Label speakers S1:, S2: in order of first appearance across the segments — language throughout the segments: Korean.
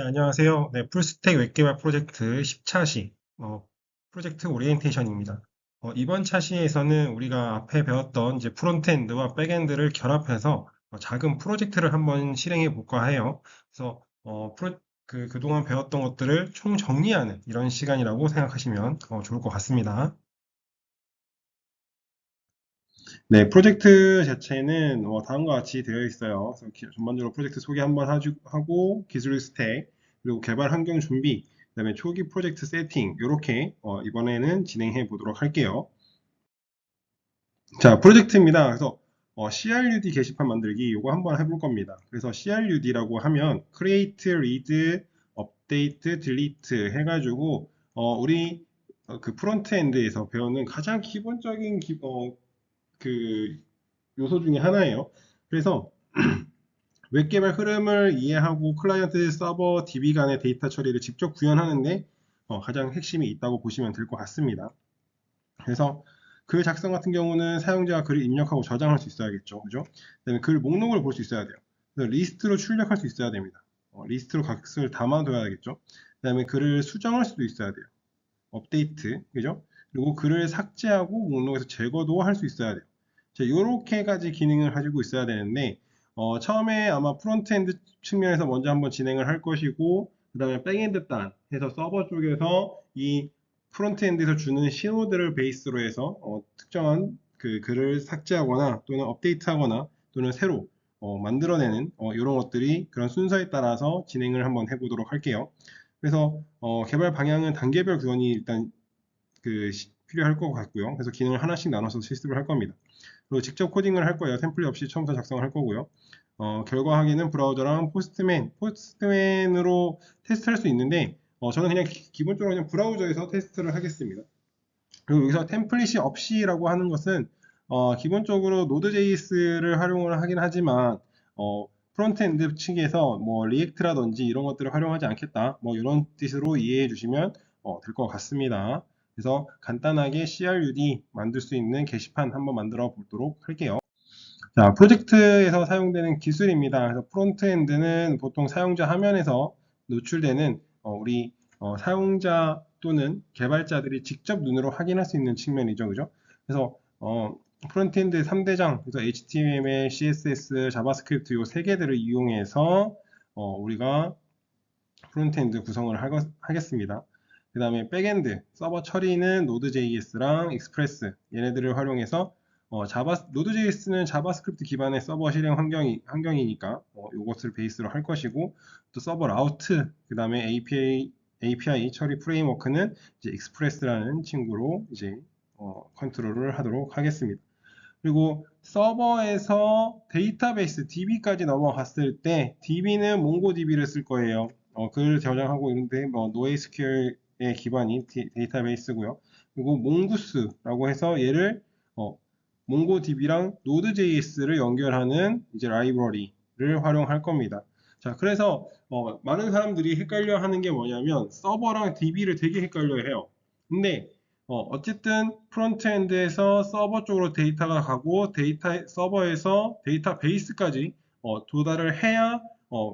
S1: 네, 안녕하세요. 네, 풀스택 웹개발 프로젝트 10차 시, 프로젝트 오리엔테이션입니다. 이번 차시에서는 우리가 앞에 배웠던 이제 프론트엔드와 백엔드를 결합해서 작은 프로젝트를 한번 실행해 볼까 해요. 그래서, 그동안 배웠던 것들을 총 정리하는 이런 시간이라고 생각하시면 좋을 것 같습니다. 네, 프로젝트 자체는 다음과 같이 되어 있어요. 그래서 전반적으로 프로젝트 소개 한번 하고, 기술 스택, 그리고 개발 환경 준비, 그다음에 초기 프로젝트 세팅, 이렇게 이번에는 진행해 보도록 할게요. 자, 프로젝트입니다. 그래서 CRUD 게시판 만들기 이거 한번 해볼 겁니다. 그래서 CRUD라고 하면 Create, Read, Update, Delete 해가지고 우리 그 프론트엔드에서 배우는 가장 기본적인 그 요소 중에 하나예요. 그래서 웹 개발 흐름을 이해하고 클라이언트 서버 DB 간의 데이터 처리를 직접 구현하는데 가장 핵심이 있다고 보시면 될 것 같습니다. 그래서 글 작성 같은 경우는 사용자가 글을 입력하고 저장할 수 있어야겠죠. 그죠? 그다음에 글 목록을 볼 수 있어야 돼요. 그래서 리스트로 출력할 수 있어야 됩니다. 리스트로 값을 담아둬야겠죠. 그다음에 글을 수정할 수도 있어야 돼요. 업데이트, 그죠? 그리고 글을 삭제하고 목록에서 제거도 할 수 있어야 돼요. 자, 요렇게까지 기능을 가지고 있어야 되는데, 처음에 아마 프론트엔드 측면에서 먼저 한번 진행을 할 것이고, 그 다음에 백엔드 단 해서 서버 쪽에서 이 프론트엔드에서 주는 신호들을 베이스로 해서 특정한 그 글을 삭제하거나 또는 업데이트하거나 또는 새로 만들어내는 이런 것들이 그런 순서에 따라서 진행을 한번 해보도록 할게요. 그래서 개발 방향은 단계별 구현이 일단 필요할 것 같고요. 그래서 기능을 하나씩 나눠서 실습을 할 겁니다. 그리고 직접 코딩을 할 거예요. 템플릿 없이 처음부터 작성을 할 거고요. 결과 확인은 브라우저랑 포스트맨으로 테스트할 수 있는데 저는 그냥 기본적으로 그냥 브라우저에서 테스트를 하겠습니다. 그리고 여기서 템플릿이 없이라고 하는 것은 기본적으로 Node.js를 활용을 하긴 하지만 프론트엔드 측에서 뭐 리액트라든지 이런 것들을 활용하지 않겠다. 뭐 이런 뜻으로 이해해 주시면 될 것 같습니다. 그래서 간단하게 CRUD 만들 수 있는 게시판 한번 만들어 보도록 할게요. 자, 프로젝트에서 사용되는 기술입니다. 그래서 프론트엔드는 보통 사용자 화면에서 노출되는 우리 사용자 또는 개발자들이 직접 눈으로 확인할 수 있는 측면이죠. 그죠? 그래서 프론트엔드 3대장, 그래서 HTML, CSS, 자바스크립트 이 세 개들을 이용해서 우리가 프론트엔드 구성을 하겠습니다. 그 다음에 백엔드, 서버 처리는 Node.js랑 익스프레스 얘네들을 활용해서 Node.js는 자바스크립트 기반의 서버 실행 환경이니까 이것을 베이스로 할 것이고 또 서버 라우트, 그 다음에 API 처리 프레임워크는 이제 익스프레스라는 친구로 이제 컨트롤을 하도록 하겠습니다. 그리고 서버에서 데이터베이스 DB까지 넘어갔을 때 DB는 몽고DB를 쓸 거예요. 글 저장하고 있는데 NoSQL의 기반이 데이터베이스고요. 그리고 몽구스라고 해서 얘를 몽고DB랑 Node.js를 연결하는 이제 라이브러리를 활용할 겁니다. 자, 그래서 많은 사람들이 헷갈려 하는 게 뭐냐면 서버랑 DB를 되게 헷갈려 해요. 근데 어쨌든 프론트엔드에서 서버 쪽으로 데이터가 가고 서버에서 데이터베이스까지 도달을 해야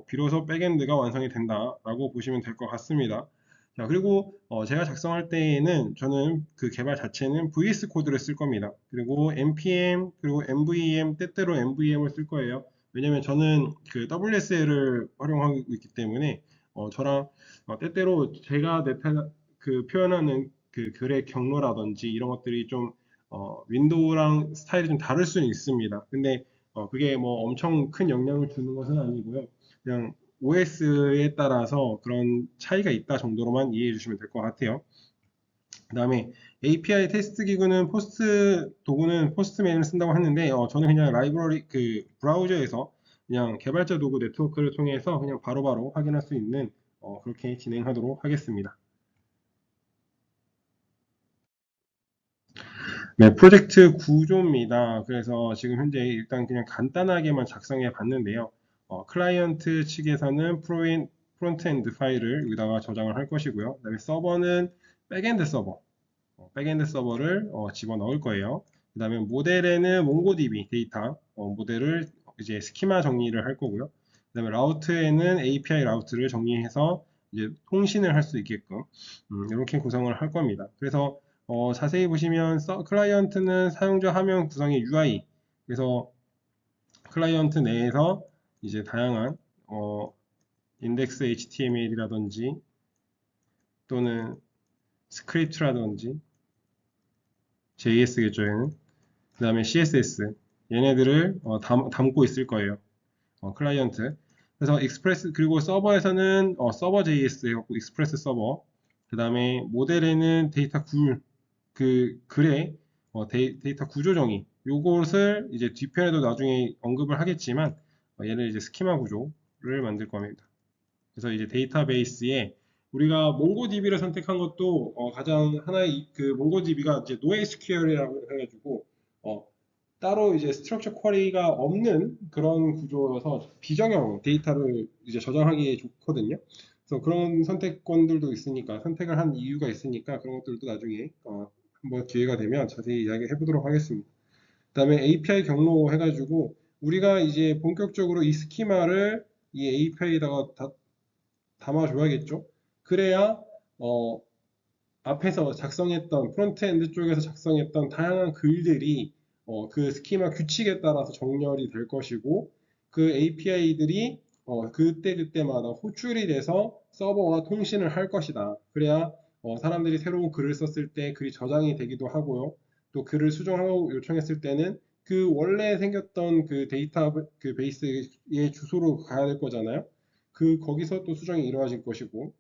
S1: 비로소 백엔드가 완성이 된다라고 보시면 될 것 같습니다. 자, 그리고 제가 작성할 때에는 저는 그 개발 자체는 VS 코드를 쓸 겁니다. 그리고 npm 그리고 mvm 때때로 mvm을 쓸 거예요. 왜냐면 저는 그 WSL을 활용하고 있기 때문에 저랑 때때로 제가 그 표현하는 그 글의 경로라든지 이런 것들이 좀 윈도우랑 스타일이 좀 다를 수는 있습니다. 근데 그게 뭐 엄청 큰 영향을 주는 것은 아니고요. 그냥 OS에 따라서 그런 차이가 있다 정도로만 이해해 주시면 될 것 같아요. 그 다음에 API 테스트 기구는 도구는 포스트맨을 쓴다고 했는데 저는 그냥 라이브러리 그 브라우저에서 그냥 개발자 도구 네트워크를 통해서 그냥 바로바로 확인할 수 있는 그렇게 진행하도록 하겠습니다. 네, 프로젝트 구조입니다. 그래서 지금 현재 일단 그냥 간단하게만 작성해 봤는데요. 클라이언트 측에서는 프론트엔드 파일을 여기다가 저장을 할 것이고요. 그다음에 서버는 백엔드 서버, 백엔드 서버를 집어넣을 거예요. 그다음에 모델에는 몽고DB 데이터 모델을 이제 스키마 정리를 할 거고요. 그다음에 라우트에는 API 라우트를 정리해서 이제 통신을 할 수 있게끔 이렇게 구성을 할 겁니다. 그래서 자세히 보시면 클라이언트는 사용자 화면 구성의 UI, 그래서 클라이언트 내에서 이제 다양한 인덱스 HTML이라든지 또는 스크립트라든지 JS겠죠, 얘는. 그 다음에 CSS, 얘네들을 담고 있을 거예요. 클라이언트. 그래서 익스프레스, 그리고 서버에서는 서버 JS 해갖고 익스프레스 서버. 그 다음에 모델에는 데이터 글의 데이터 구조 정의. 요것을 이제 뒤편에도 나중에 언급을 하겠지만, 얘를 이제 스키마 구조를 만들 겁니다. 그래서 이제 데이터베이스에 우리가 몽고DB를 선택한 것도 가장 하나의 그 몽고DB가 이제 NoSQL이라고 해가지고 따로 이제 스트럭처 쿼리가 없는 그런 구조여서 비정형 데이터를 이제 저장하기 좋거든요. 그래서 그런 선택권들도 있으니까 선택을 한 이유가 있으니까 그런 것들도 나중에 한번 기회가 되면 자세히 이야기해 보도록 하겠습니다. 그다음에 API 경로 해가지고 우리가 이제 본격적으로 이 스키마를 이 API에다가 담아줘야겠죠. 그래야 앞에서 작성했던 프론트엔드 쪽에서 작성했던 다양한 글들이 그 스키마 규칙에 따라서 정렬이 될 것이고 그 API들이 그때그때마다 호출이 돼서 서버와 통신을 할 것이다. 그래야 사람들이 새로운 글을 썼을 때 글이 저장이 되기도 하고요. 또 글을 수정하고 요청했을 때는 그 원래 생겼던 그 데이터 그 베이스의 주소로 가야 될 거잖아요. 거기서 또 수정이 이루어질 것이고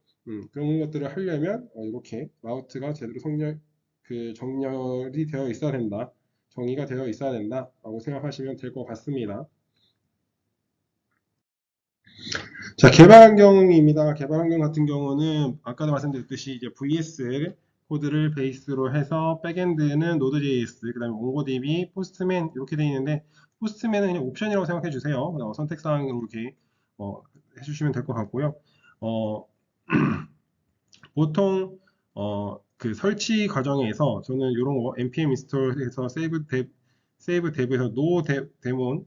S1: 그런 것들을 하려면 이렇게 라우트가 제대로 정렬이 되어 있어야 된다. 정의가 되어 있어야 된다라고 생각하시면 될 것 같습니다. 자, 개발 환경입니다. 개발 환경 같은 경우는 아까도 말씀드렸듯이 이제 VS 코드를 베이스로 해서 백엔드는 Node.js, 그다음에 몽고DB, 포스트맨 이렇게 되어 있는데 포스트맨은 그냥 옵션이라고 생각해 주세요. 선택 사항으로 이렇게 해주시면 될 것 같고요. 보통 그 설치 과정에서 저는 이런 거 npm install에서 save dev에서 노데몬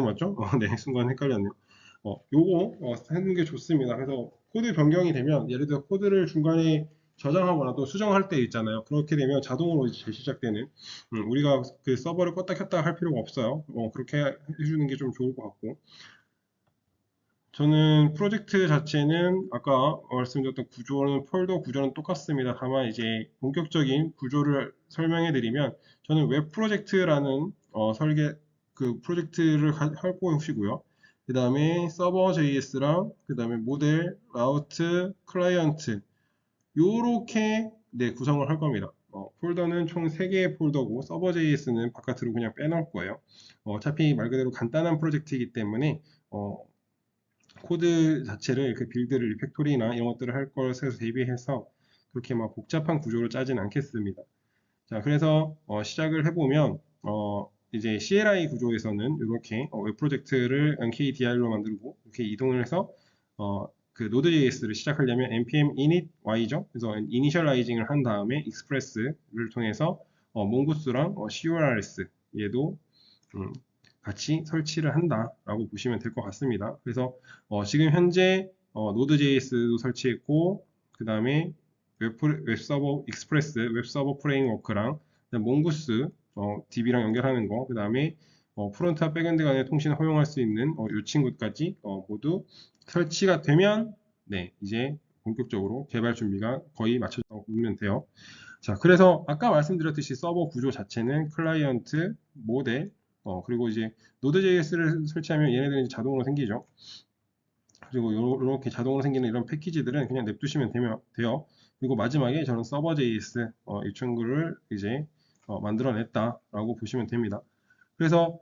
S1: 맞죠? 네, 순간 헷갈렸네요. 요거 하는 게 좋습니다. 그래서 코드 변경이 되면 예를 들어 코드를 중간에 저장하거나 또 수정할 때 있잖아요. 그렇게 되면 자동으로 이제 재시작되는 우리가 그 서버를 껐다 켰다 할 필요가 없어요. 그렇게 해주는 게 좀 좋을 것 같고 저는 프로젝트 자체는 아까 말씀드렸던 폴더 구조는 똑같습니다. 다만 이제 본격적인 구조를 설명해 드리면 저는 웹 프로젝트라는 그 프로젝트를 하고 오시고요. 그 다음에 서버 JS랑 그 다음에 모델, 라우트, 클라이언트 요렇게 네, 구성을 할 겁니다. 폴더는 총 3개의 폴더고 서버 JS는 바깥으로 그냥 빼놓을 거예요. 어차피 말 그대로 간단한 프로젝트이기 때문에 코드 자체를 그 빌드를 리팩토리나 이런 것들을 할 것에 대비해서 그렇게 막 복잡한 구조를 짜진 않겠습니다. 자, 그래서 시작을 해보면 이제 CLI 구조에서는 이렇게 웹 프로젝트를 nkdir로 만들고 이렇게 이동을 해서 그 Node.js를 시작하려면 npm init y죠. 그래서 이니셜라이징을 한 다음에 익스프레스를 통해서 몽고스랑 CORS 얘도 같이 설치를 한다라고 보시면 될 것 같습니다. 그래서 지금 현재 Node.js도 설치했고 그 다음에 웹서버 익스프레스 웹서버 프레임워크랑 몽고스 DB랑 연결하는 거, 그 다음에 프론트와 백엔드 간의 통신을 허용할 수 있는 이 친구까지 모두 설치가 되면 네, 이제 본격적으로 개발 준비가 거의 마쳐졌다고 보면 돼요. 자, 그래서 아까 말씀드렸듯이 서버 구조 자체는 클라이언트, 모델, 그리고 이제 Node.js를 설치하면 얘네들이 자동으로 생기죠. 그리고 이렇게 자동으로 생기는 이런 패키지들은 그냥 냅두시면 돼요. 그리고 마지막에 저는 서버.js 이 친구를 이제 만들어냈다라고 보시면 됩니다. 그래서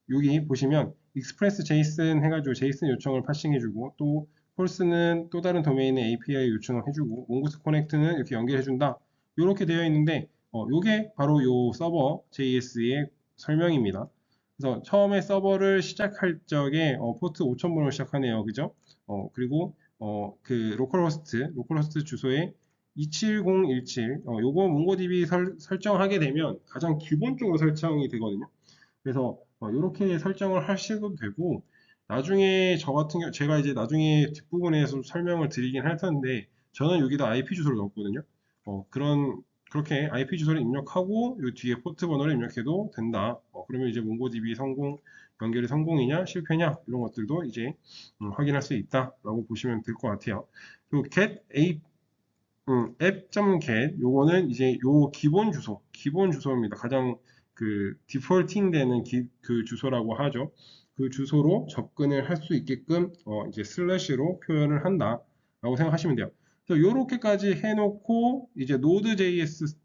S1: 여기 보시면 익스프레스 JSON 해가지고 JSON 요청을 파싱해주고 또 폴스는 또 다른 도메인의 API 요청을 해주고 몽고스 커넥트는 이렇게 연결해준다. 이렇게 되어 있는데 이게 바로 요 서버 JS의 설명입니다. 그래서 처음에 서버를 시작할 적에 포트 5000번으로 시작하네요. 그죠? 그리고 그 로컬호스트 주소에 27017 요거 몽고DB 설정하게 되면 가장 기본적으로 설정이 되거든요. 그래서 이렇게 설정을 하셔도 되고, 나중에 저 같은 경우 제가 이제 나중에 뒷부분에서 설명을 드리긴 할 텐데, 저는 여기다 IP 주소를 넣었거든요. 그렇게 IP 주소를 입력하고 요 뒤에 포트 번호를 입력해도 된다. 그러면 이제 몽고DB 연결이 성공이냐 실패냐 이런 것들도 이제 확인할 수 있다라고 보시면 될 것 같아요. 그리고 app.get 요거는 이제 요 기본 주소입니다. 가장 그 디폴팅 되는 그 주소라고 하죠. 그 주소로 접근을 할 수 있게끔 이제 슬래시로 표현을 한다라고 생각하시면 돼요. 그래서 요렇게까지 해놓고 이제 Node.js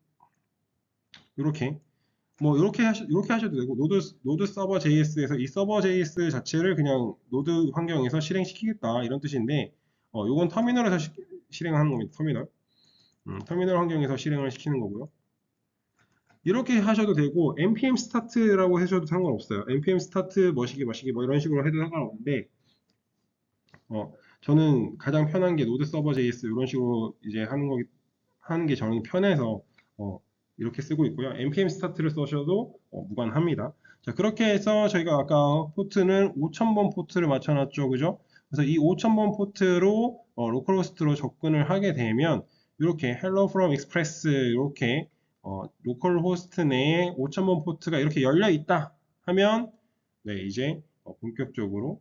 S1: 요렇게 요렇게 하셔도 되고 노드 서버 JS에서 이 서버 JS 자체를 그냥 노드 환경에서 실행시키겠다 이런 뜻인데 요건 터미널에서 실행하는 겁니다. 터미널 환경에서 실행을 시키는 거고요. 이렇게 하셔도 되고 npm start라고 하셔도 상관없어요. npm start 머시기 뭐 이런 식으로 해도 상관없는데 저는 가장 편한 게 노드 서버 JS 이런 식으로 이제 하는 게 저는 편해서 이렇게 쓰고 있고요. npm start를 써셔도 무관합니다. 자, 그렇게 해서 저희가 아까 포트는 5000번 포트를 맞춰놨죠, 그죠? 그래서 이 5000번 포트로 로컬호스트로 접근을 하게 되면 이렇게 hello from express 이렇게 로컬호스트 내에 5000번 포트가 이렇게 열려 있다 하면 네, 이제 본격적으로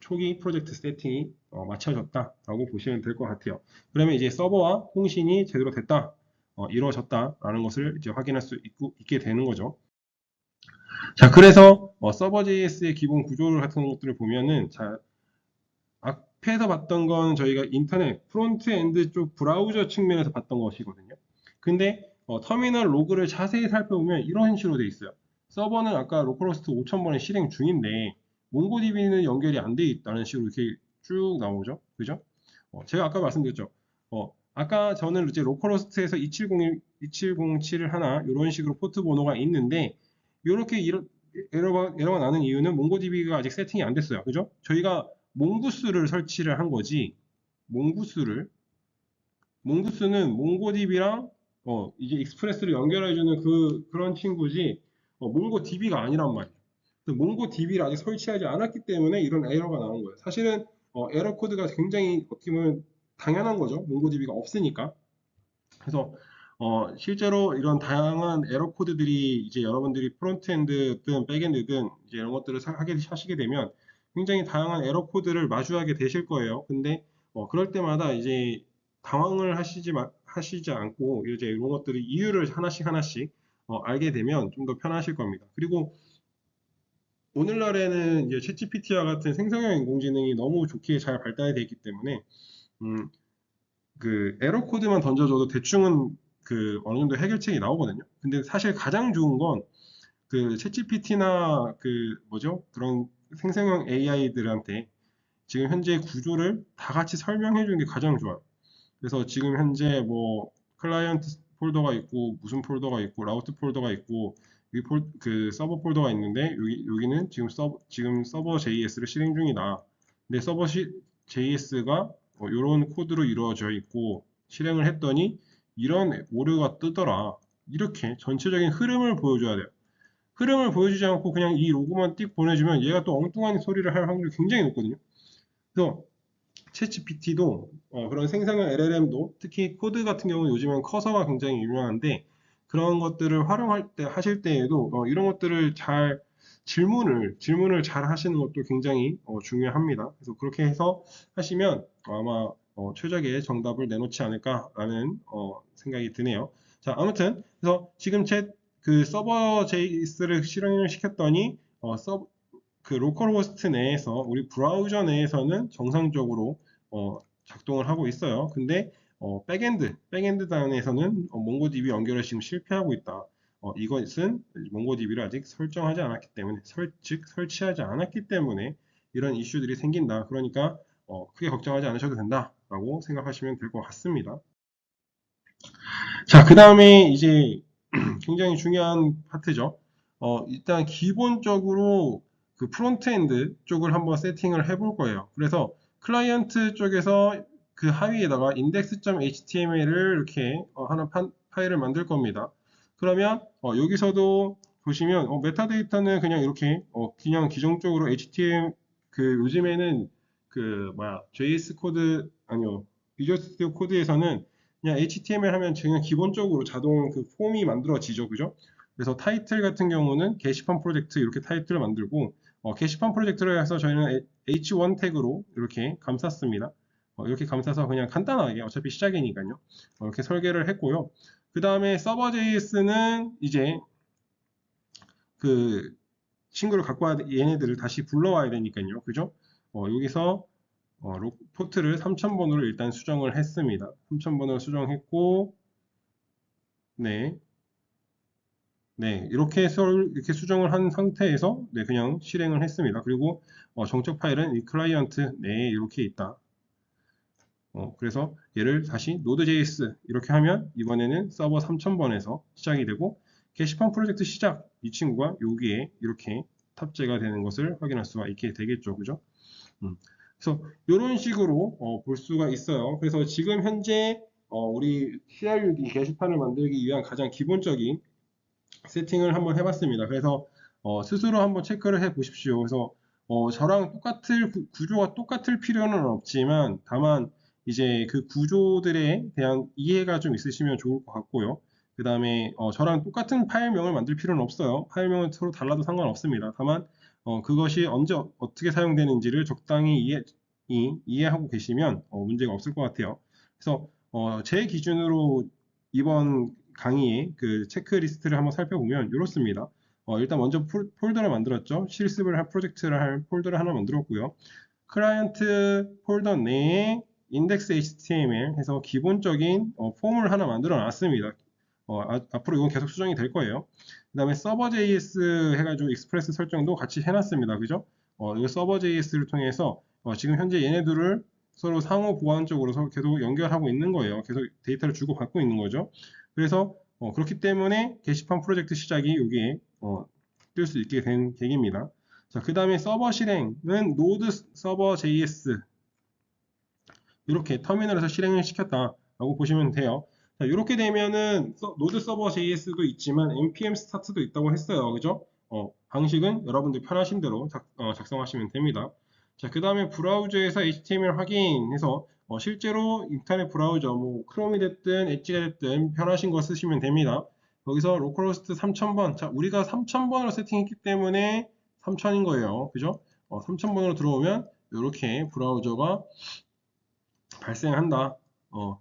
S1: 초기 프로젝트 세팅이 맞춰졌다라고 보시면 될 것 같아요. 그러면 이제 서버와 통신이 제대로 됐다, 이루어졌다라는 것을 이제 확인할 수 있게 되는 거죠. 자, 그래서 서버 JS의 기본 구조를 같은 것들을 보면은 자, 앞에서 봤던 건 저희가 인터넷 프론트 엔드 쪽 브라우저 측면에서 봤던 것이거든요. 근데 터미널 로그를 자세히 살펴보면 이런 식으로 돼 있어요. 서버는 아까 로컬호스트 5000번의 실행 중인데 몽고DB는 연결이 안 돼 있다는 식으로 이렇게 쭉 나오죠. 그죠? 제가 아까 말씀드렸죠. 아까 저는 이제 로컬호스트에서 2707을 하나 이런 식으로 포트 번호가 있는데 이렇게 에러가 나는 이유는 몽고DB가 아직 세팅이 안 됐어요. 그죠? 저희가 몽구스를 설치를 한 거지. 몽구스는 몽고DB랑 이제 익스프레스를 연결해주는 그런 친구지 몽고DB가 아니란 말이에요. 몽고DB를 아직 설치하지 않았기 때문에 이런 에러가 나온 거예요. 사실은 에러 코드가 굉장히 어떻게 보면 당연한 거죠. 몽고DB가 없으니까. 그래서 실제로 이런 다양한 에러 코드들이 이제 여러분들이 프론트엔드든 백엔드든 이제 이런 것들을 하시게 되면 굉장히 다양한 에러 코드를 마주하게 되실 거예요. 근데 그럴 때마다 이제 당황을 하시지 않고 이제 이런 것들을 이유를 하나씩 알게 되면 좀 더 편하실 겁니다. 그리고 오늘날에는 이제 챗GPT와 같은 생성형 인공지능이 너무 좋게 잘 발달이 되어 있기 때문에 음, 그 에러 코드만 던져줘도 대충은 그 어느 정도 해결책이 나오거든요. 근데 사실 가장 좋은 건 그 챗GPT나 그 뭐죠? 그런 생성형 AI들한테 지금 현재 구조를 다 같이 설명해 주는 게 가장 좋아요. 그래서 지금 현재 뭐 클라이언트 폴더가 있고 무슨 폴더가 있고 라우트 폴더가 있고 그 서버 폴더가 있는데 여기는 지금 서버 JS를 실행 중이다. 근데 서버 JS가 이런 코드로 이루어져 있고 실행을 했더니 이런 오류가 뜨더라. 이렇게 전체적인 흐름을 보여줘야 돼요. 흐름을 보여주지 않고 그냥 이 로고만 띡 보내주면 얘가 또 엉뚱한 소리를 할 확률이 굉장히 높거든요. 그래서 챗GPT도 그런 생성형 LLM도 특히 코드 같은 경우는 요즘은 커서가 굉장히 유명한데 그런 것들을 활용할 때 하실 때에도 이런 것들을 질문을 잘 하시는 것도 굉장히 중요합니다. 그래서 그렇게 해서 하시면 아마 최적의 정답을 내놓지 않을까라는 생각이 드네요. 자, 아무튼 그래서 지금 그 서버 JS를 실행을 시켰더니 그 로컬호스트 내에서 우리 브라우저 내에서는 정상적으로 작동을 하고 있어요. 근데 백엔드 단에서는 몽고DB 연결을 지금 실패하고 있다. 이것은 몽고DB를 아직 설정하지 않았기 때문에 즉 설치하지 않았기 때문에 이런 이슈들이 생긴다. 그러니까 크게 걱정하지 않으셔도 된다라고 생각하시면 될 것 같습니다. 자, 그 다음에 이제 굉장히 중요한 파트죠. 일단 기본적으로 그 프론트엔드 쪽을 한번 세팅을 해볼 거예요. 그래서 클라이언트 쪽에서 그 하위에다가 index.html을 이렇게 하나 파일을 만들 겁니다. 그러면 여기서도 보시면 메타데이터는 그냥 이렇게 그냥 기존적으로 HTML 그 요즘에는 그 뭐야 JS 코드 아니요 비주얼 스튜디오 코드에서는 그냥 HTML 하면 그냥 기본적으로 자동 그 폼이 만들어지죠, 그죠? 그래서 타이틀 같은 경우는 게시판 프로젝트 이렇게 타이틀을 만들고 게시판 프로젝트를 해서 저희는 H1 태그로 이렇게 감쌌습니다. 이렇게 감싸서 그냥 간단하게 어차피 시작이니까요. 이렇게 설계를 했고요. 그 다음에 서버 JS는 이제 그 친구를 갖고 와야 얘네들을 다시 불러와야 되니까요. 그죠? 여기서 포트를 3000번으로 일단 수정을 했습니다. 3000번으로 수정했고 네. 네, 이렇게 이렇게 수정을 한 상태에서 네, 그냥 실행을 했습니다. 그리고 정적 파일은 이 클라이언트 네, 이렇게 있다. 그래서 얘를 다시 node.js 이렇게 하면 이번에는 서버 3000번에서 시작이 되고 게시판 프로젝트 시작 이 친구가 여기에 이렇게 탑재가 되는 것을 확인할 수가 있게 되겠죠. 그죠? 그래서 이런 식으로 볼 수가 있어요. 그래서 지금 현재 우리 CRUD 게시판을 만들기 위한 가장 기본적인 세팅을 한번 해봤습니다. 그래서 스스로 한번 체크를 해 보십시오. 그래서 저랑 똑같을 구조가 똑같을 필요는 없지만 다만 이제 그 구조들에 대한 이해가 좀 있으시면 좋을 것 같고요. 그 다음에 저랑 똑같은 파일명을 만들 필요는 없어요. 파일명은 서로 달라도 상관없습니다. 다만 그것이 언제 어떻게 사용되는지를 적당히 이해하고 계시면 문제가 없을 것 같아요. 그래서 제 기준으로 이번 강의의 그 체크리스트를 한번 살펴보면 이렇습니다. 일단 먼저 폴더를 만들었죠. 실습을 할 프로젝트를 할 폴더를 하나 만들었고요. 클라이언트 폴더 내에 index HTML 해서 기본적인 폼을 하나 만들어 놨습니다. 앞으로 이건 계속 수정이 될 거예요. 그 다음에 서버 JS 해가지고 익스프레스 설정도 같이 해놨습니다. 그죠? 이 서버 JS를 통해서 지금 현재 얘네들을 서로 상호 보완적으로 서로 계속 연결하고 있는 거예요. 계속 데이터를 주고받고 있는 거죠. 그래서 그렇기 때문에 게시판 프로젝트 시작이 여기에 뜰 수 있게 된 계기입니다. 자, 그 다음에 서버 실행은 node 서버 JS 이렇게 터미널에서 실행을 시켰다라고 보시면 돼요. 자, 이렇게 되면은 노드 서버 JS도 있지만 npm 스타트도 있다고 했어요. 그죠? 방식은 여러분들 편하신 대로 작성하시면 됩니다. 자, 그 다음에 브라우저에서 HTML 확인해서 실제로 인터넷 브라우저, 뭐 크롬이 됐든 엣지가 됐든 편하신 거 쓰시면 됩니다. 여기서 로컬호스트 3000번, 자, 우리가 3000번으로 세팅했기 때문에 3000인 거예요. 그죠? 3000번으로 들어오면 이렇게 브라우저가 발생한다.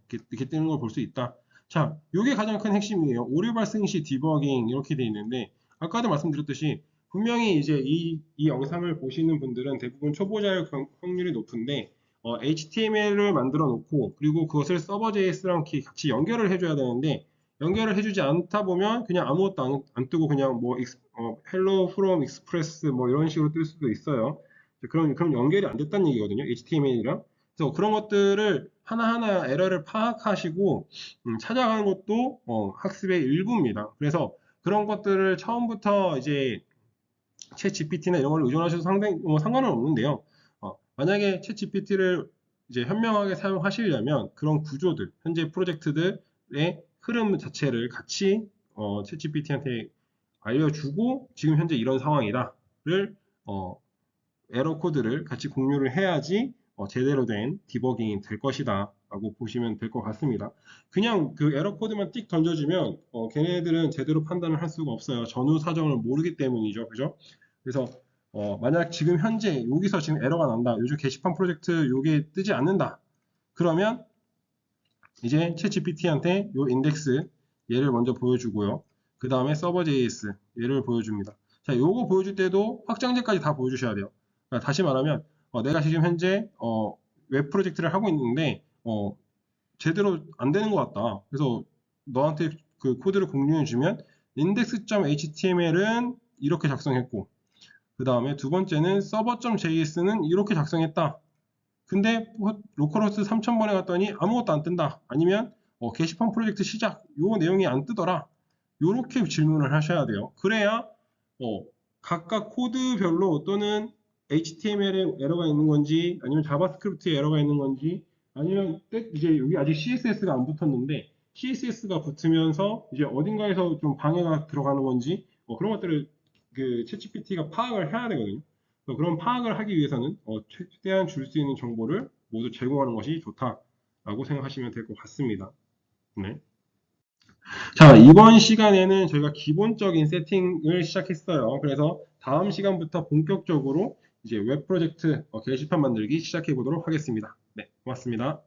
S1: 이렇게 뜨는 걸 볼 수 있다. 자, 이게 가장 큰 핵심이에요. 오류 발생 시 디버깅 이렇게 돼 있는데 아까도 말씀드렸듯이 분명히 이제 이 영상을 보시는 분들은 대부분 초보자일 확률이 높은데 HTML을 만들어 놓고 그리고 그것을 서버 JS랑 같이 연결을 해줘야 되는데 연결을 해주지 않다 보면 그냥 아무것도 안 뜨고 그냥 뭐 hello from express 뭐 이런 식으로 뜰 수도 있어요. 그럼 연결이 안 됐다는 얘기거든요. HTML이랑. 그래서 그런 것들을 하나하나 에러를 파악하시고 찾아가는 것도 학습의 일부입니다. 그래서 그런 것들을 처음부터 이제 챗 GPT나 이런 걸 의존하셔도 상당히 상관은 없는데요. 만약에 챗 GPT를 이제 현명하게 사용하시려면 그런 구조들, 현재 프로젝트들의 흐름 자체를 같이 챗 GPT한테 알려주고 지금 현재 이런 상황이다를 에러 코드를 같이 공유를 해야지 제대로 된 디버깅이 될 것이다 라고 보시면 될 것 같습니다. 그냥 그 에러 코드만 띡 던져주면 걔네들은 제대로 판단을 할 수가 없어요. 전후 사정을 모르기 때문이죠. 그죠? 그래서 만약 지금 현재 여기서 지금 에러가 난다. 요즘 게시판 프로젝트 요게 뜨지 않는다. 그러면 이제 챗 GPT한테 요 인덱스 얘를 먼저 보여주고요. 그 다음에 서버 JS 얘를 보여줍니다. 자, 요거 보여줄 때도 확장제까지 다 보여주셔야 돼요. 그러니까 다시 말하면 내가 지금 현재 웹 프로젝트를 하고 있는데 제대로 안 되는 것 같다. 그래서 너한테 그 코드를 공유해 주면 index.html은 이렇게 작성했고 그 다음에 두 번째는 server.js는 이렇게 작성했다. 근데 로컬호스트 3000번에 갔더니 아무것도 안 뜬다. 아니면 게시판 프로젝트 시작 요 내용이 안 뜨더라. 요렇게 질문을 하셔야 돼요. 그래야 각각 코드별로 또는 HTML에 에러가 있는 건지 아니면 자바스크립트에 에러가 있는 건지 아니면 이제 여기 아직 CSS가 안 붙었는데 CSS가 붙으면서 이제 어딘가에서 좀 방해가 들어가는 건지 그런 것들을 그 챗GPT가 파악을 해야 되거든요. 그래서 그런 파악을 하기 위해서는 최대한 줄 수 있는 정보를 모두 제공하는 것이 좋다라고 생각하시면 될 것 같습니다. 네. 자, 이번 시간에는 저희가 기본적인 세팅을 시작했어요. 그래서 다음 시간부터 본격적으로 이제 웹 프로젝트 게시판 만들기 시작해 보도록 하겠습니다. 네, 고맙습니다.